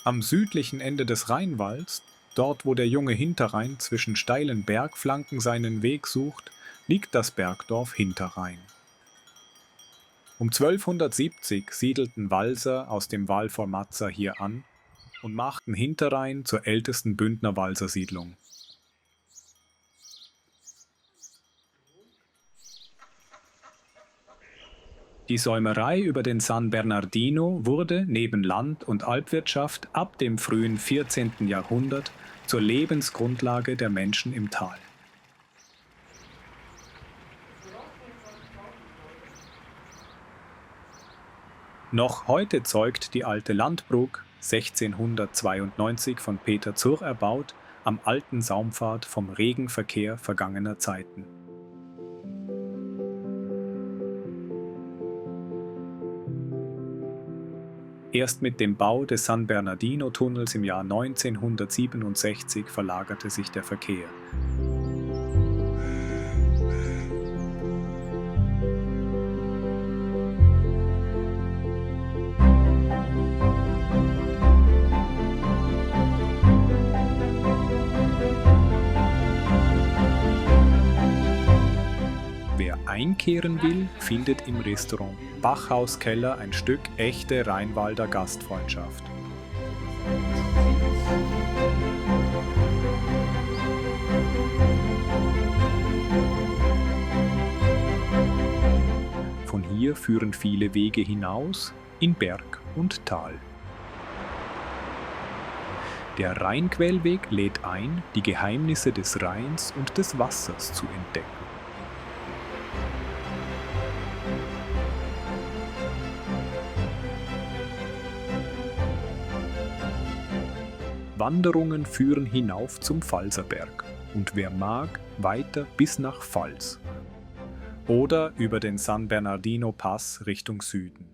Am südlichen Ende des Rheinwalds, dort wo der junge Hinterrhein zwischen steilen Bergflanken seinen Weg sucht, liegt das Bergdorf Hinterrhein. Um 1270 siedelten Walser aus dem Val Formazza hier an und machten Hinterrhein zur ältesten Bündner Walsersiedlung. Die Säumerei über den San Bernardino wurde neben Land- und Alpwirtschaft ab dem frühen 14. Jahrhundert zur Lebensgrundlage der Menschen im Tal. Noch heute zeugt die alte Landbrug, 1692 von Peter Zurr erbaut, am alten Saumpfad vom regen Verkehr vergangener Zeiten. Erst mit dem Bau des San Bernardino-Tunnels im Jahr 1967 verlagerte sich der Verkehr. Wer einkehren will, findet im Restaurant Bachhaus Keller ein Stück echte Rheinwalder Gastfreundschaft. Von hier führen viele Wege hinaus in Berg und Tal. Der Rheinquellweg lädt ein, die Geheimnisse des Rheins und des Wassers zu entdecken. Wanderungen führen hinauf zum Pfalzerberg und wer mag, weiter bis nach Pfalz oder über den San Bernardino Pass Richtung Süden.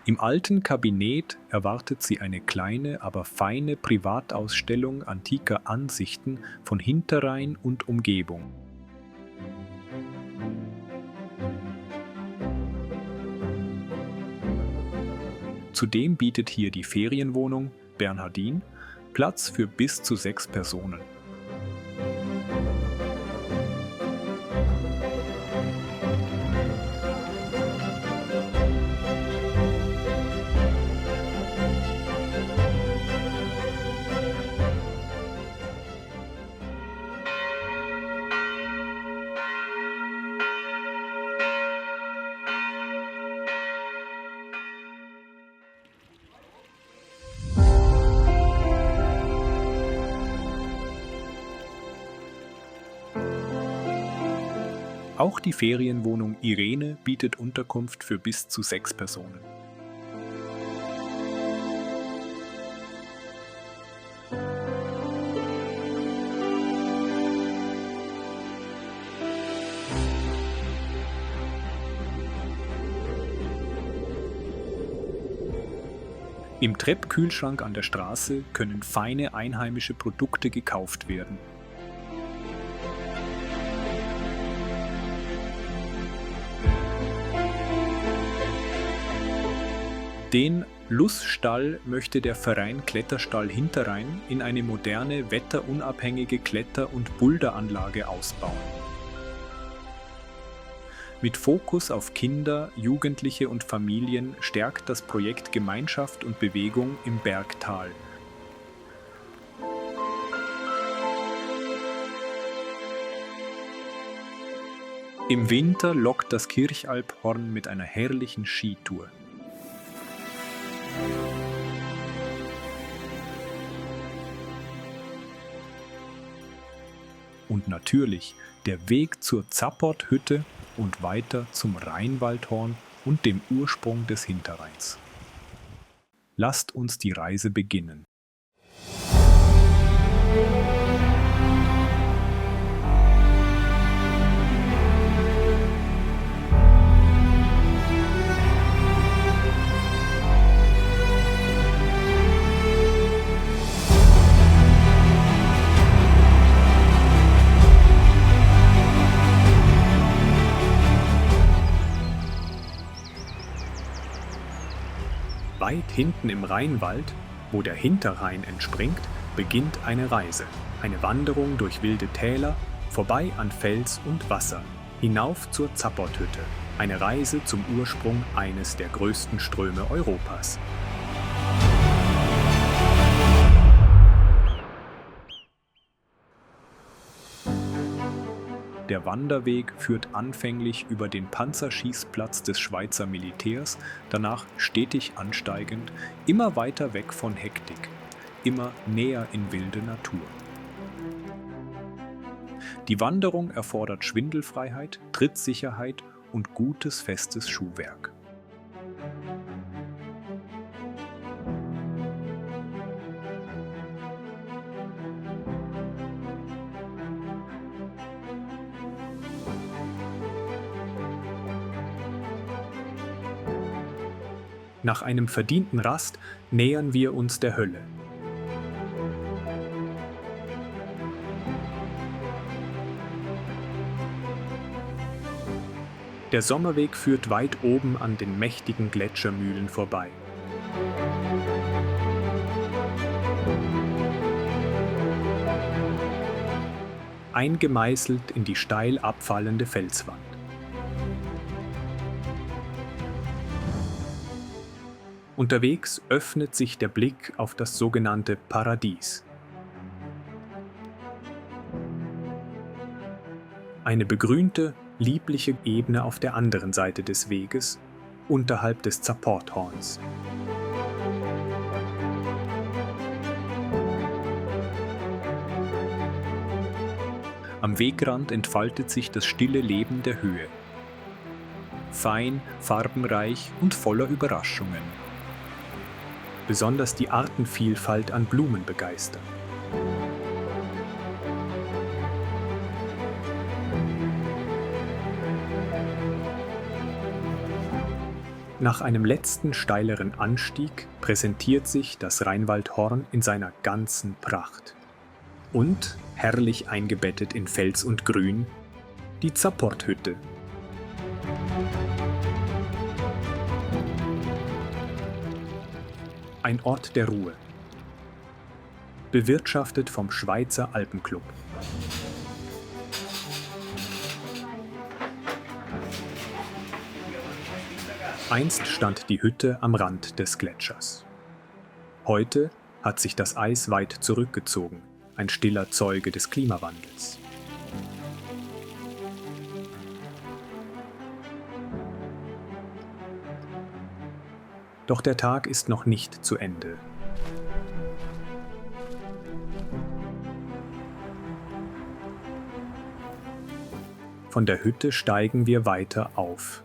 Im alten Kabinett erwartet sie eine kleine, aber feine Privatausstellung antiker Ansichten von Hinterrhein und Umgebung. Zudem bietet hier die Ferienwohnung Bernhardin Platz für bis zu 6 Personen. Auch die Ferienwohnung Irene bietet Unterkunft für bis zu 6 Personen. Im Trepp-Kühlschrank an der Straße können feine einheimische Produkte gekauft werden. Den Lussstall möchte der Verein Kletterstall Hinterrhein in eine moderne, wetterunabhängige Kletter- und Boulderanlage ausbauen. Mit Fokus auf Kinder, Jugendliche und Familien stärkt das Projekt Gemeinschaft und Bewegung im Bergtal. Im Winter lockt das Kirchalphorn mit einer herrlichen Skitour. Und natürlich der Weg zur Zapporthütte und weiter zum Rheinwaldhorn und dem Ursprung des Hinterrheins. Lasst uns die Reise beginnen. hinten im Rheinwald, wo der Hinterrhein entspringt, beginnt eine Reise, eine Wanderung durch wilde Täler, vorbei an Fels und Wasser, hinauf zur Zapporthütte, eine Reise zum Ursprung eines der größten Ströme Europas. Der Wanderweg führt anfänglich über den Panzerschießplatz des Schweizer Militärs, danach stetig ansteigend, immer weiter weg von Hektik, immer näher in wilde Natur. Die Wanderung erfordert Schwindelfreiheit, Trittsicherheit und gutes, festes Schuhwerk. Nach einem verdienten Rast nähern wir uns der Hölle. Der Sommerweg führt weit oben an den mächtigen Gletschermühlen vorbei. Eingemeißelt in die steil abfallende Felswand. Unterwegs öffnet sich der Blick auf das sogenannte Paradies. Eine begrünte, liebliche Ebene auf der anderen Seite des Weges, unterhalb des Zapporthorns. Am Wegrand entfaltet sich das stille Leben der Höhe. Fein, farbenreich und voller Überraschungen. Besonders die Artenvielfalt an Blumen begeistert. Nach einem letzten steileren Anstieg präsentiert sich das Rheinwaldhorn in seiner ganzen Pracht. Und, herrlich eingebettet in Fels und Grün, die Zapporthütte. Ein Ort der Ruhe. Bewirtschaftet vom Schweizer Alpenclub. Einst stand die Hütte am Rand des Gletschers. Heute hat sich das Eis weit zurückgezogen, ein stiller Zeuge des Klimawandels. Doch der Tag ist noch nicht zu Ende. Von der Hütte steigen wir weiter auf.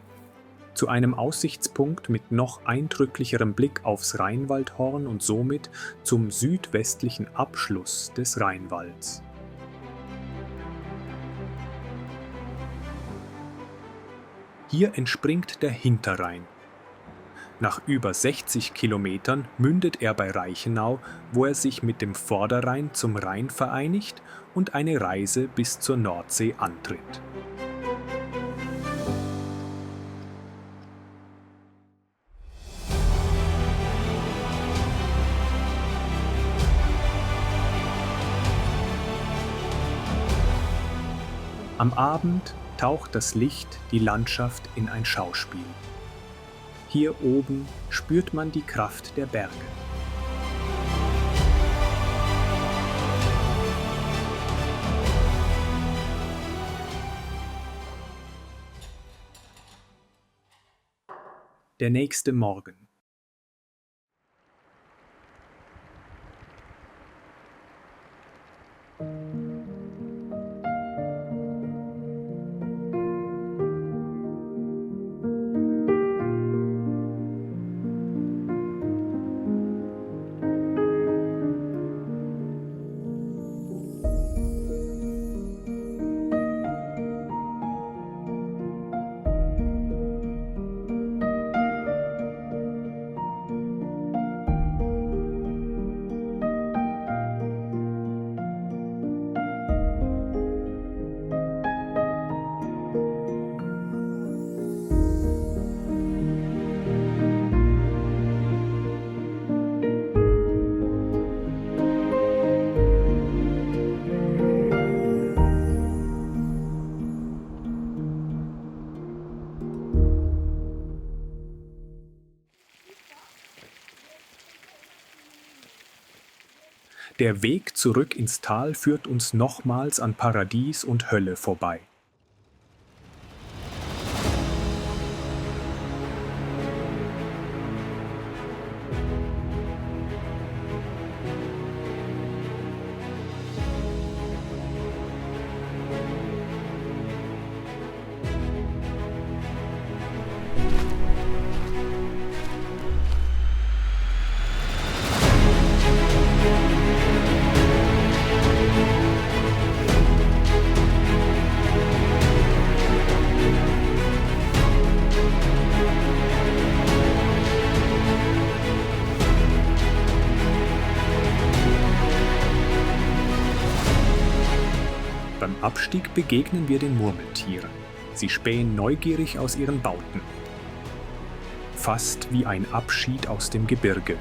Zu einem Aussichtspunkt mit noch eindrücklicherem Blick aufs Rheinwaldhorn und somit zum südwestlichen Abschluss des Rheinwalds. Hier entspringt der Hinterrhein. Nach über 60 Kilometern mündet er bei Reichenau, wo er sich mit dem Vorderrhein zum Rhein vereinigt und eine Reise bis zur Nordsee antritt. Am Abend taucht das Licht die Landschaft in ein Schauspiel. Hier oben spürt man die Kraft der Berge. Der nächste Morgen. Der Weg zurück ins Tal führt uns nochmals an Paradies und Hölle vorbei. Beim Abstieg begegnen wir den Murmeltieren. Sie spähen neugierig aus ihren Bauten. Fast wie ein Abschied aus dem Gebirge.